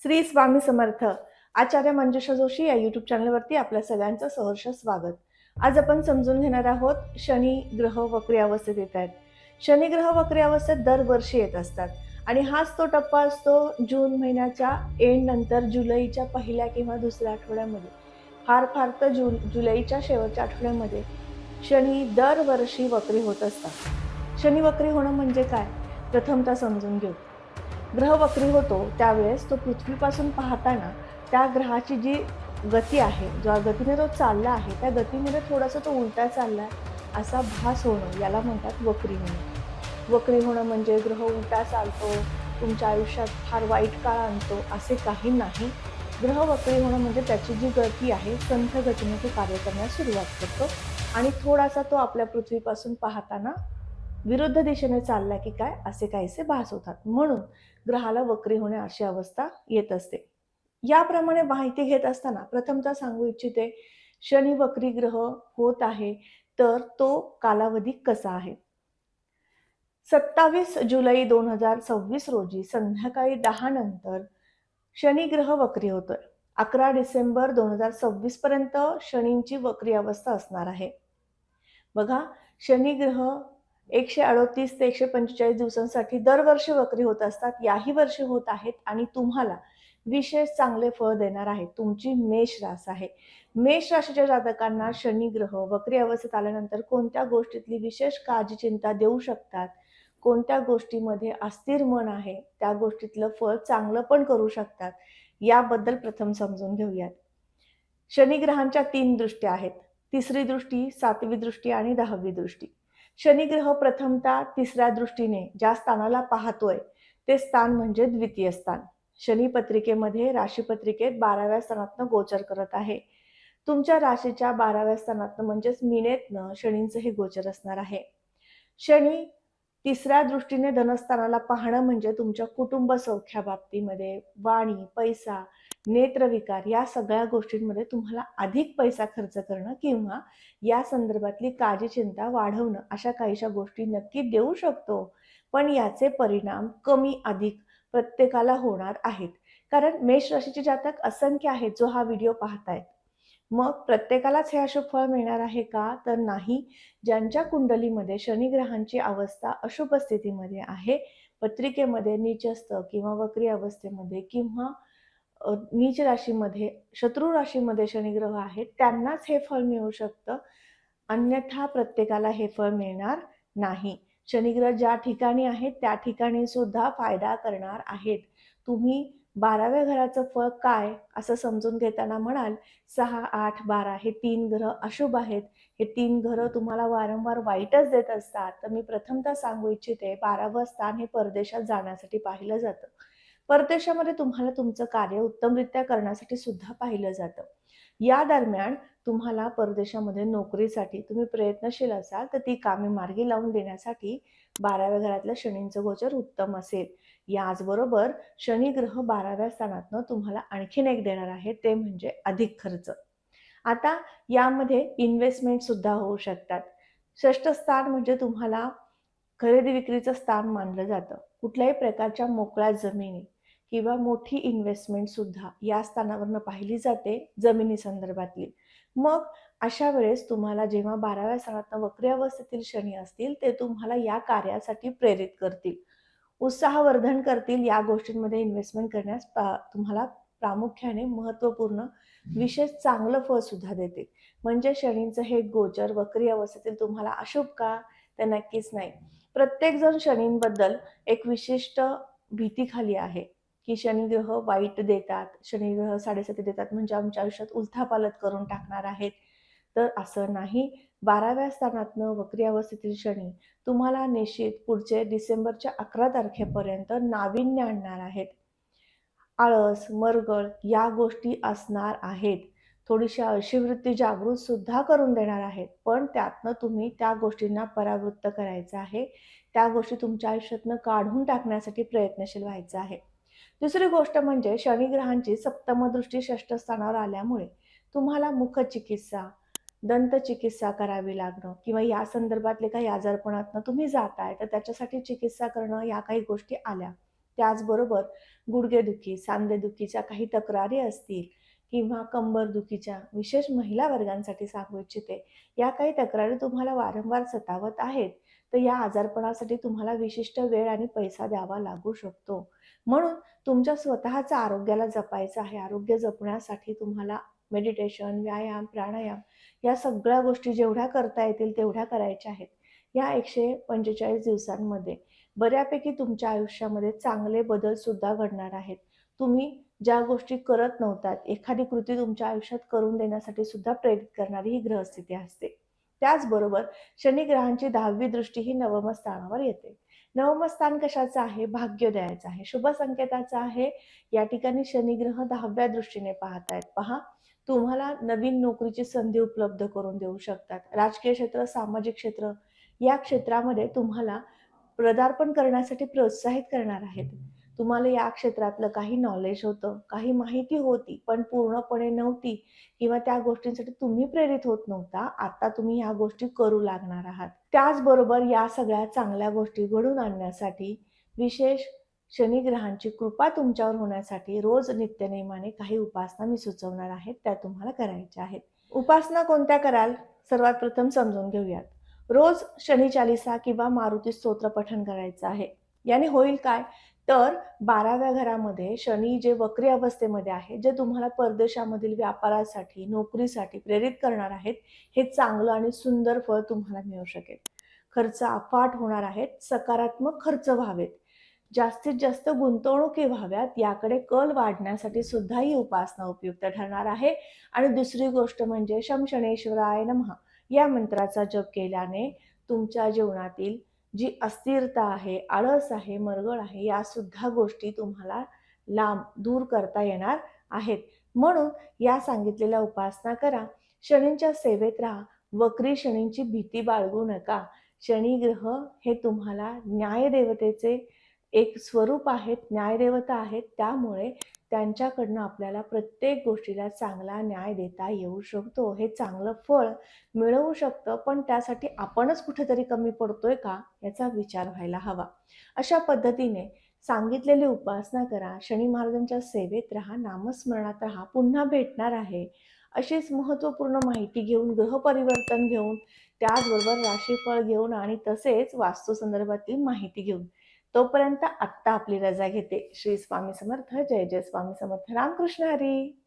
श्री स्वामी समर्थ. आचार्य मंजुषा जोशी या यूट्यूब चॅनलवरती आपल्या सगळ्यांचं सहर्ष स्वागत. आज आपण समजून घेणार आहोत शनी ग्रह वक्री अवस्थेत येत आहेत. शनी ग्रह वक्री अवस्थेत दरवर्षी येत असतात आणि हाच तो टप्पा असतो जून महिन्याच्या एंड नंतर जुलैच्या पहिल्या किंवा दुसऱ्या आठवड्यामध्ये. फार फार तर जुलैच्या शेवटच्या आठवड्यामध्ये शनी दरवर्षी वक्री होत असतात. शनी वक्री होणं म्हणजे काय, प्रथमतः समजून घेऊ. ग्रह वक्री होतो त्यावेळेस तो पृथ्वीपासून पाहताना त्या ग्रहाची जी गती आहे, ज्या गतीने तो चालला आहे त्या गतीमध्ये थोडासा तो उलटा चालला असा भास होणं, याला म्हणतात वक्री होणं. वक्री होणं म्हणजे ग्रह उलटा चालतो, तुमच्या आयुष्यात फार वाईट काळ आणतो असे काही नाही. ग्रह वक्री होणं म्हणजे त्याची जी गती आहे संथ गतीने तो कार्य करण्यास सुरुवात करतो आणि थोडासा तो आपल्या पृथ्वीपासून पाहताना विरुद्ध दिशेने चालला की काय असे काहीसे भास होतात. म्हणून ग्रहाला वक्री होणे अशी अवस्था येत असते. याप्रमाणे माहिती घेत असताना प्रथमतः सांगू इच्छिते, शनी वक्री ग्रह होत आहे तर तो कालावधी कसा आहे. 27 जुलै 2026 रोजी संध्याकाळी 10 नंतर शनी ग्रह वक्री होतोय. 11 डिसेंबर 2026 पर्यंत शनींची वक्री अवस्था असणार आहे. बघा, शनी ग्रह 138 ते 145 दिवसांसाठी दरवर्षी वक्री होत असतात. याही वर्षी होत आहेत आणि तुम्हाला विशेष चांगले फळ देणार आहे. तुमची मेष रास आहे. मेष राशीच्या जातकांना शनी ग्रह वक्री अवस्थेत आल्यानंतर कोणत्या गोष्टीतली विशेष काळजी चिंता देऊ शकतात, कोणत्या गोष्टीमध्ये अस्थिर मन आहे त्या गोष्टीतलं फळ चांगलं पण करू शकतात, याबद्दल प्रथम समजून घेऊयात. शनी ग्रहांच्या 3 दृष्ट्या आहेत. तिसरी दृष्टी, 7वी दृष्टी आणि 10वी दृष्टी. शनी ग्रह प्रथमतः तिसऱ्या दृष्टीने ज्या स्थानाला पाहतोय ते स्थान म्हणजे द्वितीय स्थान. शनी पत्रिकेमध्ये राशीपत्रिकेत 12व्या स्थानातनं गोचर करत आहे. तुमच्या राशीच्या 12व्या स्थानातनं म्हणजेच मीनेतनं शनींचं हे गोचर असणार आहे. शनी तिसऱ्या दृष्टीने धनस्थानाला पाहणं म्हणजे तुमच्या कुटुंब सौख्या बाबतीमध्ये, वाणी, पैसा, नेत्रविकार या सगळ्या गोष्टींमध्ये तुम्हाला अधिक पैसा खर्च करणं किंवा या संदर्भातली काळजी चिंता वाढवणं अशा काहीशा गोष्टी नक्की देऊ शकतो. पण याचे परिणाम कमी अधिक प्रत्येकाला होणार आहेत. कारण मेष राशीचे जातक असंख्य आहेत जो हा व्हिडिओ पाहतायत. मग प्रत्येकालाच हे अशुभ फळ मिळणार आहे का? तर नाही. ज्यांच्या कुंडलीमध्ये शनी ग्रहांची अवस्था अशुभ स्थितीमध्ये आहे, पत्रिकेमध्ये नीचस्थ किंवा वक्री अवस्थेमध्ये किंवा नीच राशीमध्ये, शत्रू राशीमध्ये शनिग्रह आहेत, त्यांनाच हे फळ मिळू शकतं. अन्यथा प्रत्येकाला हे फळ मिळणार नाही. शनिग्रह ज्या ठिकाणी आहेत त्या ठिकाणी सुद्धा फायदा करणार आहेत. तुम्ही 12व्या घराचं फळ काय असं समजून घेताना म्हणाल, 6, 8, 12 हे 3 ग्रह अशुभ आहेत. हे 3 ग्रह तुम्हाला वारंवार वाईटच देत असतात. तर मी प्रथमतः सांगू इच्छिते, 12वं स्थान हे परदेशात जाण्यासाठी पाहिलं जातं. परदेशामध्ये तुम्हाला तुमचं कार्य उत्तमरित्या करण्यासाठी सुद्धा पाहिलं जातं. या दरम्यान तुम्हाला परदेशामध्ये नोकरीसाठी तुम्ही प्रयत्नशील असाल तर ती कामे मार्गी लावून देण्यासाठी 12व्या घरातलं शनींचं गोचर उत्तम असेल. याचबरोबर शनी ग्रह 12व्या स्थानातनं तुम्हाला आणखीन एक देणार आहे, ते म्हणजे अधिक खर्च. आता यामध्ये इन्व्हेस्टमेंट सुद्धा होऊ शकतात. षष्ठ स्थान म्हणजे तुम्हाला खरेदी विक्रीचं स्थान मानलं जातं. कुठल्याही प्रकारच्या मोकळ्या जमिनी किंवा मोठी इन्व्हेस्टमेंट सुद्धा या स्थानावरनं पाहिली जाते, जमिनी संदर्भातली. मग अशा वेळेस तुम्हाला जेव्हा 12व्या स्थानातनं वक्री अवस्थेतील शनी असतील ते तुम्हाला या कार्यासाठी प्रेरित करतील, उत्साहवर्धन करतील. या गोष्टींमध्ये इन्व्हेस्टमेंट करण्यास तुम्हाला प्रामुख्याने महत्त्वपूर्ण विशेष चांगलं फळ सुद्धा देते. म्हणजे शनींचं हे गोचर वक्री अवस्थेतील तुम्हाला अशुभ का? तर नक्कीच नाही. प्रत्येकजण शनींबद्दल एक विशिष्ट भीतीखाली आहे की शनिग्रह वाईट देतात, शनिग्रह साडेसाती देतात म्हणजे आमच्या आयुष्यात उलथापालथ करून टाकणार आहेत. तर असं नाही. 12व्या स्थानातनं वक्री अवस्थेतील शनी तुम्हाला निश्चित पुढचे डिसेंबरच्या 11 तारखेपर्यंत नाविन्य आणणार आहेत. आळस, मरगळ या गोष्टी असणार आहेत. थोडीशी आळशीवृत्ती जागृत सुद्धा करून देणार आहेत. पण त्यातनं तुम्ही त्या गोष्टींना परावृत्त करायचं आहे. त्या गोष्टी तुमच्या आयुष्यातनं काढून टाकण्यासाठी प्रयत्नशील व्हायचं आहे. दुसरी गोष्ट म्हणजे शनिग्रहांची सप्तम दृष्टी षष्ठ स्थानावर आल्यामुळे तुम्हाला मुखचिकित्सा, दंतचिकित्सा करावी लागणं किंवा या संदर्भातले काही आजारपणातनं तुम्ही जाताय तर त्याच्यासाठी चिकित्सा करणं, या काही गोष्टी आल्या. त्याचबरोबर गुडघेदुखी, सांधेदुखीच्या काही तक्रारी असतील किंवा कंबरदुखीच्या विशेष महिला वर्गांसाठी सांगू इच्छिते, या काही तक्रारी तुम्हाला वारंवार सतावत आहेत, तर या आजारपणासाठी तुम्हाला विशिष्ट वेळ आणि पैसा द्यावा लागू शकतो. म्हणून तुमच्या स्वतःच्या आरोग्याला जपायचं आहे. आरोग्य जपण्यासाठी तुम्हाला मेडिटेशन, व्यायाम, प्राणायाम या सगळ्या गोष्टी जेवढ्या करता येतील तेवढ्या करायच्या आहेत. या 145 दिवसांमध्ये बऱ्यापैकी तुमच्या आयुष्यामध्ये चांगले बदलसुद्धा घडणार आहेत. तुम्ही ज्या गोष्टी करत नव्हतात, एखादी कृती तुमच्या आयुष्यात करून देण्यासाठी सुद्धा प्रेरित करणारी ही ग्रहस्थिती असते. त्याचबरोबर शनी ग्रहांची 10वी दृष्टी ही नवम स्थानावर येते. नवम स्थान कशाचं आहे? भाग्योदयाचं आहे, शुभ संकेताचं आहे. या ठिकाणी शनी ग्रह 10व्या दृष्टीने पाहतायत. पहा, तुम्हाला नवीन नोकरीची संधी उपलब्ध करून देऊ शकतात. राजकीय क्षेत्र, सामाजिक क्षेत्र या क्षेत्रामध्ये तुम्हाला पदार्पण करण्यासाठी प्रोत्साहित करणार आहेत. तुम्हाला या क्षेत्रातलं काही नॉलेज होतं, काही माहिती होती, पण पूर्णपणे नव्हती किंवा त्या गोष्टींसाठी तुम्ही प्रेरित होत नव्हता. आता तुम्ही ह्या गोष्टी करू लागणार आहात. त्याचबरोबर या सगळ्या चांगल्या गोष्टी घडवून आणण्यासाठी विशेष शनिग्रहांची कृपा तुमच्यावर होण्यासाठी रोज नित्यनेमाने काही उपासना मी सुचवणार आहे, त्या तुम्हाला करायच्या आहेत. उपासना कोणत्या कराल? सर्वात प्रथम समजून घेऊयात. रोज शनी चालीसा किंवा मारुती स्तोत्र पठण करायचं आहे. याने होईल काय? तर 12व्या घरामध्ये शनी जे वक्री अवस्थेमध्ये आहे, जे तुम्हाला परदेशामधील व्यापारासाठी, नोकरीसाठी प्रेरित करणार आहेत, हे चांगलं आणि सुंदर फळ तुम्हाला मिळू शकेल. खर्च अफाट होणार आहेत, सकारात्मक खर्च व्हावेत, जास्तीत जास्त गुंतवणुकी व्हाव्यात, याकडे कल वाढण्यासाठी सुद्धा ही उपासना उपयुक्त ठरणार आहे. आणि दुसरी गोष्ट म्हणजे शं शनैश्वराय नमः या मंत्राचा जप केल्याने तुमच्या जीवनातील जी अस्थिरता आहे, आळस आहे, मरगळ आहे, या सुद्धा गोष्टी तुम्हाला लांब दूर करता येणार आहेत. म्हणून या सांगितलेल्या उपासना करा. शनींच्या सेवेत राहा. वक्री शनींची भीती बाळगू नका. शनी ग्रह हे तुम्हाला न्यायदेवतेचे एक स्वरूप आहेत, न्यायदेवता आहेत. त्यामुळे त्यांच्याकडनं आपल्याला प्रत्येक गोष्टीला चांगला न्याय देता येऊ शकतो. हे चांगलं फळ मिळवू शकतं, पण त्यासाठी आपणच कुठेतरी कमी पडतोय का? याचा विचार व्हायला हवा. अशा पद्धतीने सांगितलेली उपासना करा. शनी महाराजांच्या सेवेत राहा, नामस्मरणात राहा. पुन्हा भेटणार आहे अशीच महत्त्वपूर्ण माहिती घेऊन, ग्रह परिवर्तन घेऊन, त्याचबरोबर राशीफळ घेऊन आणि तसेच वास्तू संदर्भातील माहिती घेऊन. तोपर्यंत आत्ता आपली रजा घेते. श्री स्वामी समर्थ. जय जय स्वामी समर्थ. रामकृष्ण हरी.